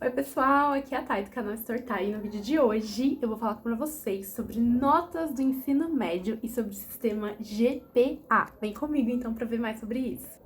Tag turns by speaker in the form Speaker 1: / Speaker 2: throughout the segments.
Speaker 1: Oi pessoal, aqui é a Thay do canal Storytime e no vídeo de hoje eu vou falar pra vocês sobre notas do ensino médio e sobre o sistema GPA. Vem comigo então pra ver mais sobre isso.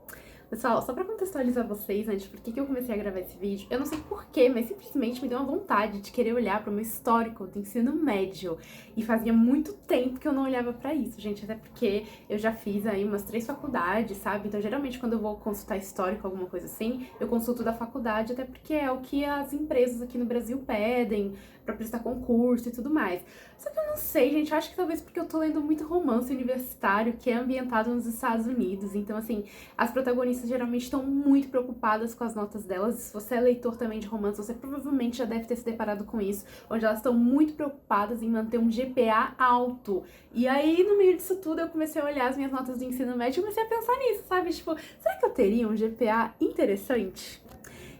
Speaker 1: Pessoal, só pra contextualizar vocês, antes, por que eu comecei a gravar esse vídeo, eu não sei porquê, mas simplesmente me deu uma vontade de querer olhar para o meu histórico do ensino médio. E fazia muito tempo que eu não olhava pra isso, gente, até porque eu já fiz aí umas 3 faculdades, sabe? Então, geralmente, quando eu vou consultar histórico, alguma coisa assim, eu consulto da faculdade, até porque é o que as empresas aqui no Brasil pedem pra prestar concurso e tudo mais. Só que eu não sei, gente, eu acho que talvez porque eu tô lendo muito romance universitário que é ambientado nos Estados Unidos, então, assim, as protagonistas geralmente estão muito preocupadas com as notas delas. Se você é leitor também de romance, você provavelmente já deve ter se deparado com isso, onde elas estão muito preocupadas em manter um GPA alto. E aí, no meio disso tudo, eu comecei a olhar as minhas notas do ensino médio e comecei a pensar nisso, sabe? Tipo, será que eu teria um GPA interessante?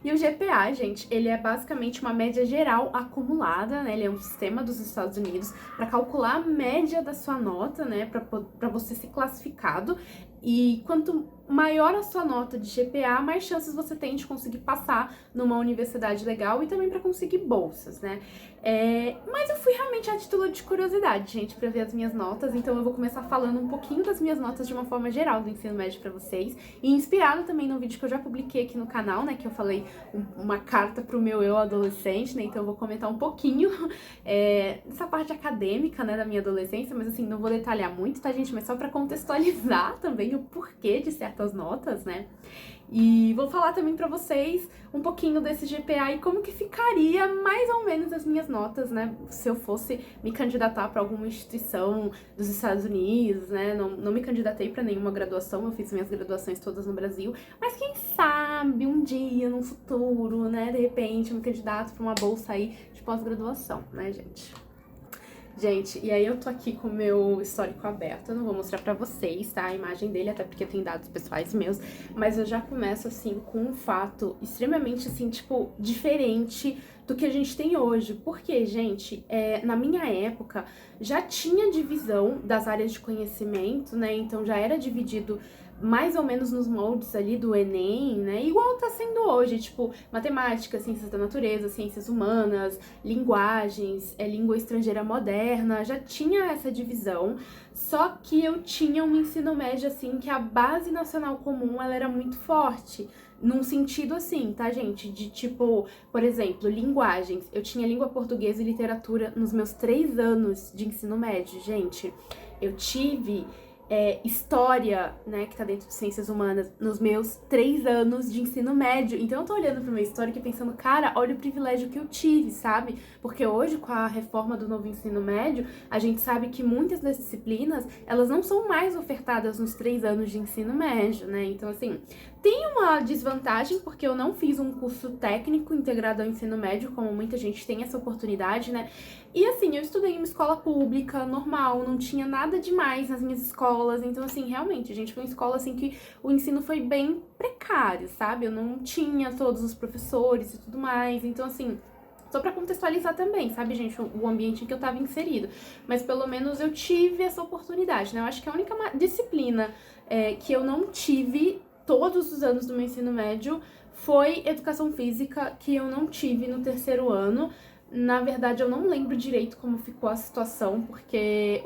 Speaker 1: E o GPA, gente, ele é basicamente uma média geral acumulada, né? Ele é um sistema dos Estados Unidos para calcular a média da sua nota, né? Para você ser classificado. E quanto maior a sua nota de GPA, mais chances você tem de conseguir passar numa universidade legal e também para conseguir bolsas, né? Mas eu fui realmente a título de curiosidade, gente, para ver as minhas notas, então eu vou começar falando um pouquinho das minhas notas de uma forma geral do ensino médio para vocês, e inspirado também num vídeo que eu já publiquei aqui no canal, né, que eu falei uma carta pro meu eu adolescente, né, então eu vou comentar um pouquinho dessa parte acadêmica, né, da minha adolescência, mas assim, não vou detalhar muito, tá, gente, mas só para contextualizar também o porquê de certas notas, né. E vou falar também pra vocês um pouquinho desse GPA e como que ficaria mais ou menos as minhas notas, né, se eu fosse me candidatar para alguma instituição dos Estados Unidos, né, não me candidatei para nenhuma graduação, eu fiz minhas graduações todas no Brasil, mas quem sabe um dia, no futuro, né, de repente eu me candidato para uma bolsa aí de pós-graduação, né, gente? Gente, e aí eu tô aqui com o meu histórico aberto, eu não vou mostrar pra vocês, tá, a imagem dele, até porque tem dados pessoais meus, mas eu já começo, assim, com um fato extremamente, assim, tipo, diferente do que a gente tem hoje. Porque, gente, na minha época, já tinha divisão das áreas de conhecimento, né, então já era dividido mais ou menos nos moldes ali do Enem, né, igual tá sendo hoje, tipo, matemática, ciências da natureza, ciências humanas, linguagens, língua estrangeira moderna, já tinha essa divisão, só que eu tinha um ensino médio, assim, que a base nacional comum, ela era muito forte, num sentido assim, tá, gente? De tipo, por exemplo, linguagens. Eu tinha língua portuguesa e literatura nos meus 3 anos de ensino médio, gente. Eu tive história, né, que tá dentro de ciências humanas, nos meus 3 anos de ensino médio. Então eu tô olhando pro meu histórico e pensando, cara, olha o privilégio que eu tive, sabe? Porque hoje, com a reforma do novo ensino médio, a gente sabe que muitas das disciplinas, elas não são mais ofertadas nos 3 anos de ensino médio, né? Então, assim, tem uma desvantagem, porque eu não fiz um curso técnico integrado ao ensino médio, como muita gente tem essa oportunidade, né? E assim, eu estudei em uma escola pública, normal, não tinha nada demais nas minhas escolas, então assim, realmente, gente, foi uma escola assim que o ensino foi bem precário, sabe? Eu não tinha todos os professores e tudo mais, então assim, só pra contextualizar também, sabe, gente, o ambiente em que eu tava inserido. Mas pelo menos eu tive essa oportunidade, né? Eu acho que a única disciplina que eu não tive todos os anos do meu ensino médio foi educação física, que eu não tive no 3º ano. Na verdade, eu não lembro direito como ficou a situação, porque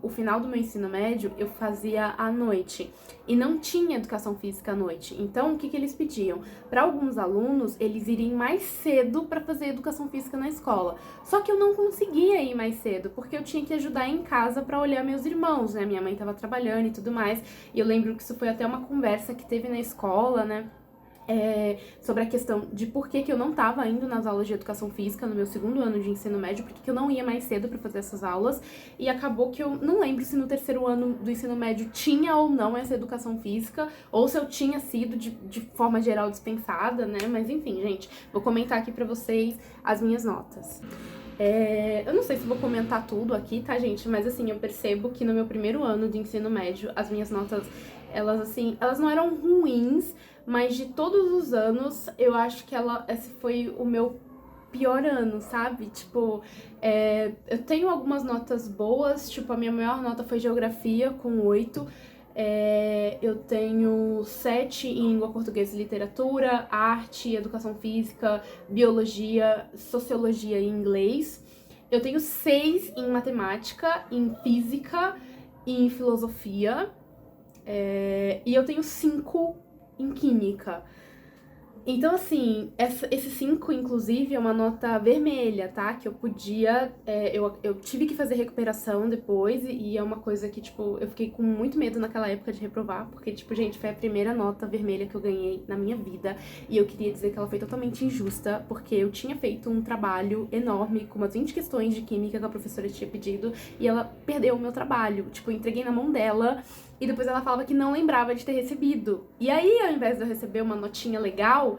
Speaker 1: o final do meu ensino médio eu fazia à noite e não tinha educação física à noite. Então, o que eles pediam? Para alguns alunos, eles irem mais cedo para fazer educação física na escola. Só que eu não conseguia ir mais cedo, porque eu tinha que ajudar em casa para olhar meus irmãos, né? Minha mãe estava trabalhando e tudo mais. E eu lembro que isso foi até uma conversa que teve na escola, né? Sobre a questão de por que eu não estava indo nas aulas de educação física no meu 2º ano de ensino médio, por que eu não ia mais cedo para fazer essas aulas, e acabou que eu não lembro se no 3º ano do ensino médio tinha ou não essa educação física, ou se eu tinha sido de forma geral dispensada, né, mas enfim, gente, vou comentar aqui pra vocês as minhas notas. Eu não sei se vou comentar tudo aqui, tá, gente? Mas, assim, eu percebo que no meu 1º ano de ensino médio, as minhas notas, elas não eram ruins, mas de todos os anos, eu acho que esse foi o meu pior ano, sabe? Tipo, eu tenho algumas notas boas, tipo, a minha maior nota foi geografia, com 8. Eu tenho 7 em língua portuguesa e literatura, arte, educação física, biologia, sociologia e inglês. Eu tenho 6 em matemática, em física e em filosofia. E eu tenho 5 em química. Então, assim, esse 5, inclusive, é uma nota vermelha, tá? Que eu podia... eu tive que fazer recuperação depois e é uma coisa que, tipo, eu fiquei com muito medo naquela época de reprovar, porque, tipo, gente, foi a primeira nota vermelha que eu ganhei na minha vida e eu queria dizer que ela foi totalmente injusta, porque eu tinha feito um trabalho enorme com umas 20 questões de química que a professora tinha pedido e ela perdeu o meu trabalho. Tipo, eu entreguei na mão dela e depois ela falava que não lembrava de ter recebido. E aí, ao invés de eu receber uma notinha legal,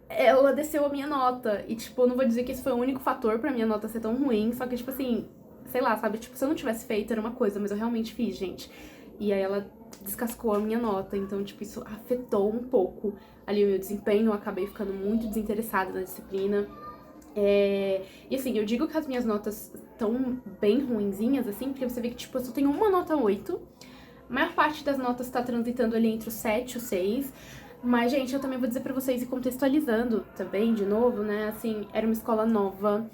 Speaker 1: ela desceu a minha nota. E, tipo, eu não vou dizer que esse foi o único fator pra minha nota ser tão ruim, só que, tipo assim, sei lá, sabe? Tipo, se eu não tivesse feito, era uma coisa, mas eu realmente fiz, gente. E aí ela descascou a minha nota, então, tipo, isso afetou um pouco ali o meu desempenho, eu acabei ficando muito desinteressada na disciplina. E assim, eu digo que as minhas notas estão bem ruinzinhas, assim, porque você vê que, tipo, eu só tenho uma nota 8. A maior parte das notas tá transitando ali entre o 7 e o 6. Mas, gente, eu também vou dizer pra vocês, e contextualizando também, de novo, né, assim, era uma escola nova,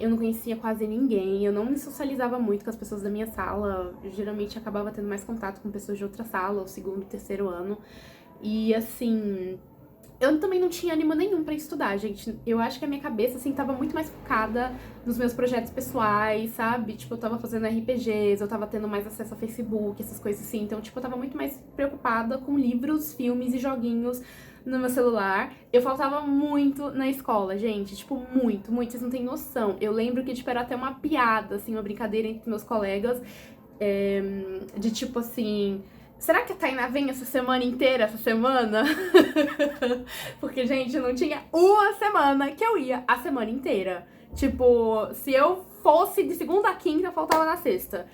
Speaker 1: eu não conhecia quase ninguém, eu não me socializava muito com as pessoas da minha sala, eu geralmente acabava tendo mais contato com pessoas de outra sala, o segundo, terceiro ano, e, assim... Eu também não tinha ânimo nenhum pra estudar, gente. Eu acho que a minha cabeça, assim, tava muito mais focada nos meus projetos pessoais, sabe? Tipo, eu tava fazendo RPGs, eu tava tendo mais acesso a Facebook, essas coisas assim. Então, tipo, eu tava muito mais preocupada com livros, filmes e joguinhos no meu celular. Eu faltava muito na escola, gente. Tipo, muito, muito. Vocês não têm noção. Eu lembro que, tipo, era até uma piada, assim, uma brincadeira entre meus colegas. De tipo assim... Será que a Tainá vem essa semana inteira, essa semana? Porque, gente, não tinha uma semana que eu ia a semana inteira. Tipo, se eu fosse de segunda a quinta, eu faltava na sexta.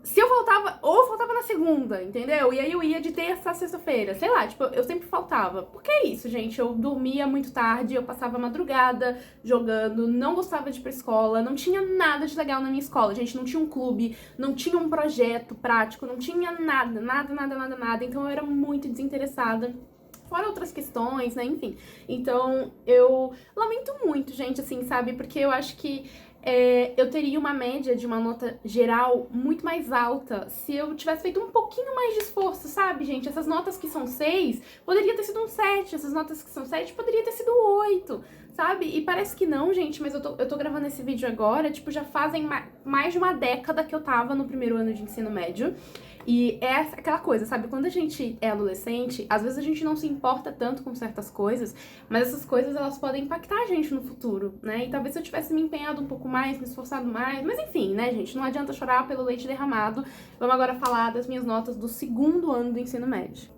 Speaker 1: Se eu faltava, ou eu faltava na segunda, entendeu? E aí eu ia de terça a sexta-feira, sei lá, tipo, eu sempre faltava. Porque é isso, gente, eu dormia muito tarde, eu passava a madrugada jogando, não gostava de ir pra escola, não tinha nada de legal na minha escola, gente, não tinha um clube, não tinha um projeto prático, não tinha nada, nada. Então eu era muito desinteressada. Fora outras questões, né, enfim. Então, eu lamento muito, gente, assim, sabe? Porque eu acho que eu teria uma média de uma nota geral muito mais alta se eu tivesse feito um pouquinho mais de esforço, sabe, gente? Essas notas que são 6, poderia ter sido um 7. Essas notas que são 7, poderia ter sido 8, sabe? E parece que não, gente, mas eu tô gravando esse vídeo agora, tipo, já fazem mais de uma década que eu tava no primeiro ano de ensino médio. E é aquela coisa, sabe? Quando a gente é adolescente, às vezes a gente não se importa tanto com certas coisas, mas essas coisas, elas podem impactar a gente no futuro, né? E talvez se eu tivesse me empenhado um pouco mais, me esforçado mais, mas enfim, né, gente? Não adianta chorar pelo leite derramado. Vamos agora falar das minhas notas do segundo ano do ensino médio.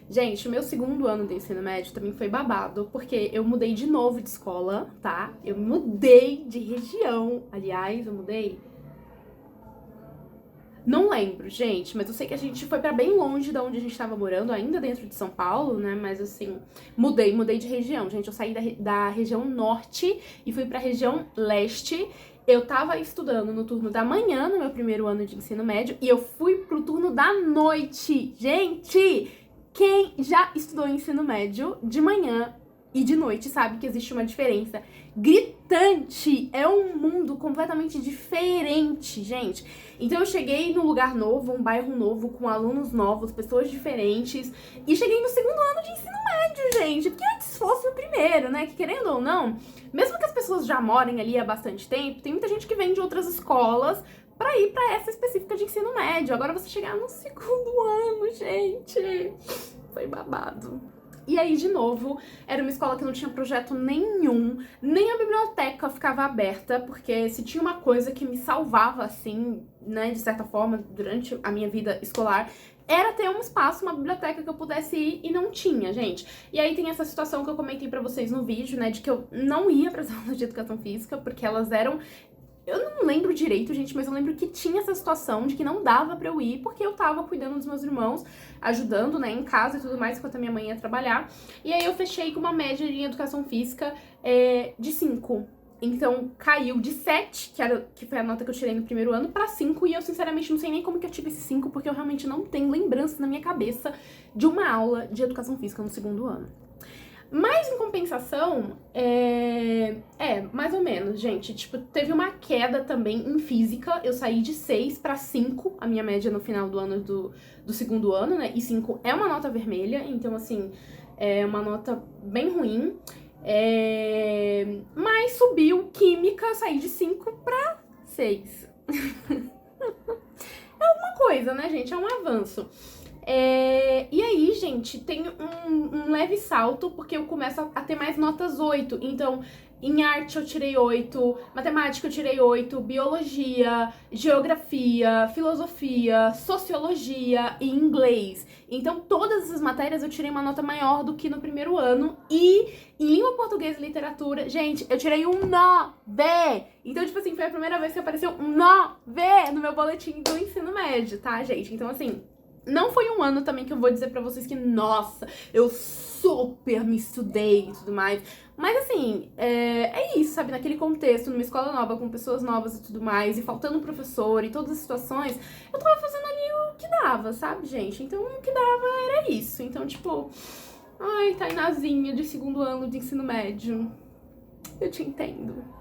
Speaker 1: Gente, o meu segundo ano do ensino médio também foi babado, porque eu mudei de novo de escola, tá? Eu mudei de região. Aliás, eu mudei... Não lembro, gente, mas eu sei que a gente foi pra bem longe da onde a gente tava morando, ainda dentro de São Paulo, né? Mas assim, mudei de região, gente. Eu saí da região norte e fui pra região leste. Eu tava estudando no turno da manhã, no meu primeiro ano de ensino médio, e eu fui pro turno da noite. Gente, quem já estudou ensino médio de manhã e de noite sabe que existe uma diferença gritante. É um mundo completamente diferente, gente. Então eu cheguei num lugar novo, um bairro novo, com alunos novos, pessoas diferentes, e cheguei no segundo ano de ensino médio, gente, porque antes fosse o primeiro, né, que querendo ou não, mesmo que as pessoas já morem ali há bastante tempo, tem muita gente que vem de outras escolas pra ir pra essa específica de ensino médio. Agora você chegar no segundo ano, gente, foi babado. E aí, de novo, era uma escola que não tinha projeto nenhum, nem a biblioteca ficava aberta, porque se tinha uma coisa que me salvava, assim, né, de certa forma, durante a minha vida escolar, era ter um espaço, uma biblioteca que eu pudesse ir, e não tinha, gente. E aí tem essa situação que eu comentei pra vocês no vídeo, né, de que eu não ia pras aulas de educação física, porque elas eram... Eu não lembro direito, gente, mas eu lembro que tinha essa situação de que não dava pra eu ir, porque eu tava cuidando dos meus irmãos, ajudando, né, em casa e tudo mais, enquanto a minha mãe ia trabalhar. E aí eu fechei com uma média em educação física de 5. Então, caiu de 7, que foi a nota que eu tirei no primeiro ano, pra 5. E eu, sinceramente, não sei nem como que eu tive esse 5, porque eu realmente não tenho lembrança na minha cabeça de uma aula de educação física no segundo ano. Mas, em compensação, mais ou menos, gente. Tipo, teve uma queda também em física. Eu saí de 6 pra 5, a minha média no final do ano do segundo ano, né? E 5 é uma nota vermelha, então, assim, é uma nota bem ruim. Mas subiu química, eu saí de 5 pra 6. É alguma coisa, né, gente? É um avanço. E aí, gente, tem um leve salto, porque eu começo a ter mais notas 8. Então, em arte eu tirei 8, matemática eu tirei 8, biologia, geografia, filosofia, sociologia e inglês. Então, todas essas matérias eu tirei uma nota maior do que no primeiro ano. E em língua portuguesa e literatura, gente, eu tirei um 9. Então, tipo assim, foi a primeira vez que apareceu um 9 no meu boletim do ensino médio, tá, gente? Então, assim, não foi um ano também que eu vou dizer pra vocês que, nossa, eu super me estudei e tudo mais. Mas assim, é isso, sabe? Naquele contexto, numa escola nova, com pessoas novas e tudo mais, e faltando professor e todas as situações, eu tava fazendo ali o que dava, sabe, gente? Então, o que dava era isso. Então, tipo, ai, Tainazinha de segundo ano de ensino médio, eu te entendo.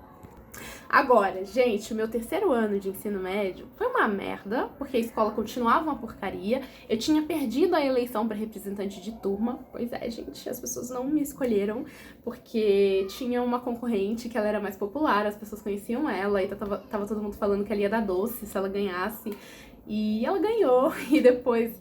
Speaker 1: Agora, gente, o meu terceiro ano de ensino médio foi uma merda, porque a escola continuava uma porcaria. Eu tinha perdido a eleição para representante de turma. Pois é, gente, as pessoas não me escolheram, porque tinha uma concorrente que ela era mais popular, as pessoas conheciam ela, e tava todo mundo falando que ela ia dar doce se ela ganhasse. E ela ganhou, e depois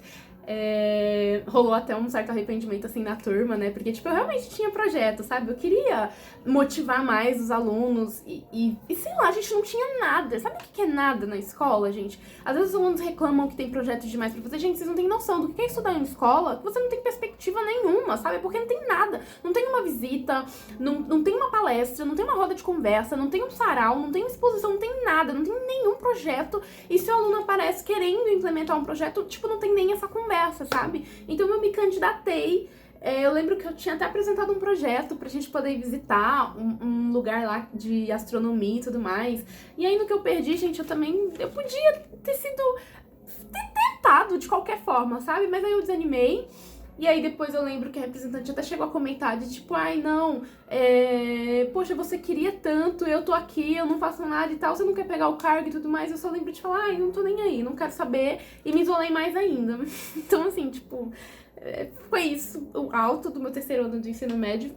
Speaker 1: rolou até um certo arrependimento, assim, na turma, né? Porque, tipo, eu realmente tinha projeto, sabe? Eu queria motivar mais os alunos e sei lá, a gente não tinha nada. Sabe o que é nada na escola, gente? Às vezes os alunos reclamam que tem projeto demais pra fazer. Gente, vocês não têm noção do que é estudar em escola, que você não tem perspectiva nenhuma, sabe? Porque não tem nada. Não tem uma visita, não tem uma palestra, não tem uma roda de conversa, não tem um sarau, não tem uma exposição, não tem nada, não tem nenhum projeto. E se o aluno aparece querendo implementar um projeto, tipo, não tem nem essa conversa, sabe? Então eu me candidatei. Eu lembro que eu tinha até apresentado um projeto pra gente poder visitar um lugar lá de astronomia e tudo mais. E aí no que eu perdi, gente, eu podia ter tentado de qualquer forma, sabe? Mas aí eu desanimei. E aí depois eu lembro que a representante até chegou a comentar de tipo, ai não, poxa, você queria tanto, eu tô aqui, eu não faço nada e tal, você não quer pegar o cargo e tudo mais. Eu só lembro de falar, ai, não tô nem aí, não quero saber, e me isolei mais ainda. Então assim, tipo, foi isso, o alto do meu terceiro ano de ensino médio.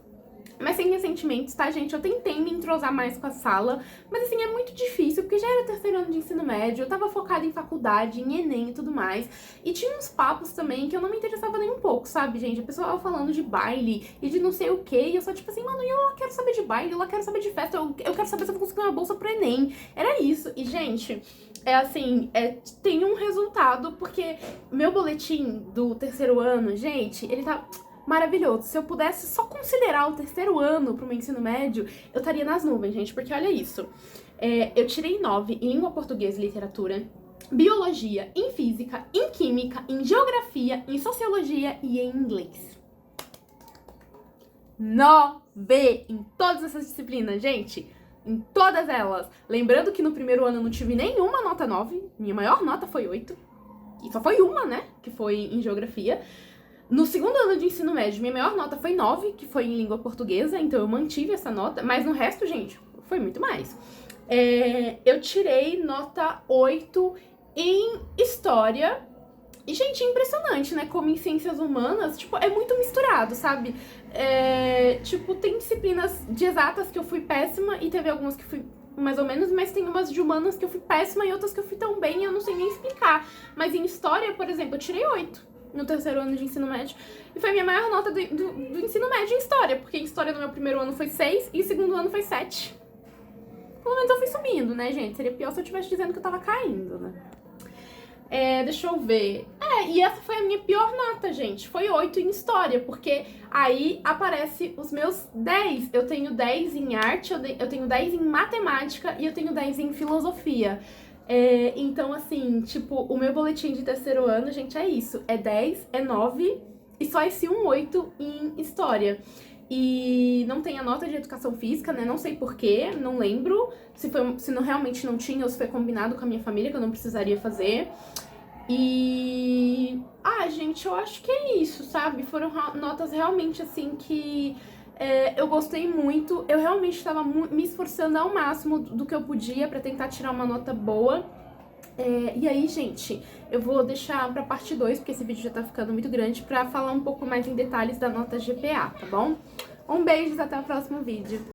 Speaker 1: Mas sem ressentimentos, tá, gente? Eu tentei me entrosar mais com a sala, mas assim, é muito difícil, porque já era terceiro ano de ensino médio, eu tava focada em faculdade, em Enem e tudo mais, e tinha uns papos também que eu não me interessava nem um pouco, sabe, gente? A pessoa tava falando de baile e de não sei o que, e eu só tipo assim, mano, eu quero saber de baile, eu quero saber de festa, eu quero saber se eu vou conseguir uma bolsa pro Enem. Era isso, e gente, tem um resultado, porque meu boletim do terceiro ano, gente, ele tá maravilhoso. Se eu pudesse só considerar o terceiro ano pro meu ensino médio, eu estaria nas nuvens, gente, porque olha isso. Eu tirei 9 em língua portuguesa e literatura, biologia, em física, em química, em geografia, em sociologia e em inglês. 9 em todas essas disciplinas, gente. Em todas elas. Lembrando que no primeiro ano eu não tive nenhuma nota 9. Minha maior nota foi 8. E só foi uma, né? Que foi em geografia. No segundo ano de ensino médio, minha maior nota foi 9, que foi em língua portuguesa, então eu mantive essa nota, mas no resto, gente, foi muito mais. Eu tirei nota 8 em história. E, gente, é impressionante, né? Como em ciências humanas, tipo, é muito misturado, sabe? Tipo, tem disciplinas de exatas que eu fui péssima e teve algumas que fui mais ou menos, mas tem umas de humanas que eu fui péssima e outras que eu fui tão bem e eu não sei nem explicar. Mas em história, por exemplo, eu tirei 8 no terceiro ano de ensino médio. E foi a minha maior nota do ensino médio em história, porque em história no meu primeiro ano foi 6 e no segundo ano foi 7. Pelo menos eu fui subindo, né, gente? Seria pior se eu estivesse dizendo que eu tava caindo, né? Deixa eu ver. E essa foi a minha pior nota, gente. Foi 8 em história, porque aí aparece os meus 10. Eu tenho 10 em arte, eu tenho 10 em matemática e eu tenho 10 em filosofia. Então, assim, tipo, o meu boletim de terceiro ano, gente, é isso. É 10, é 9 e só esse 8 em história. E não tem a nota de educação física, né? Não sei porquê, não lembro se não, realmente não tinha ou se foi combinado com a minha família que eu não precisaria fazer. E... gente, eu acho que é isso, sabe? Foram notas realmente, assim, que eu gostei muito. Eu realmente estava me esforçando ao máximo do que eu podia pra tentar tirar uma nota boa. E aí, gente, eu vou deixar pra parte 2, porque esse vídeo já tá ficando muito grande, pra falar um pouco mais em detalhes da nota GPA, tá bom? Um beijo, até o próximo vídeo.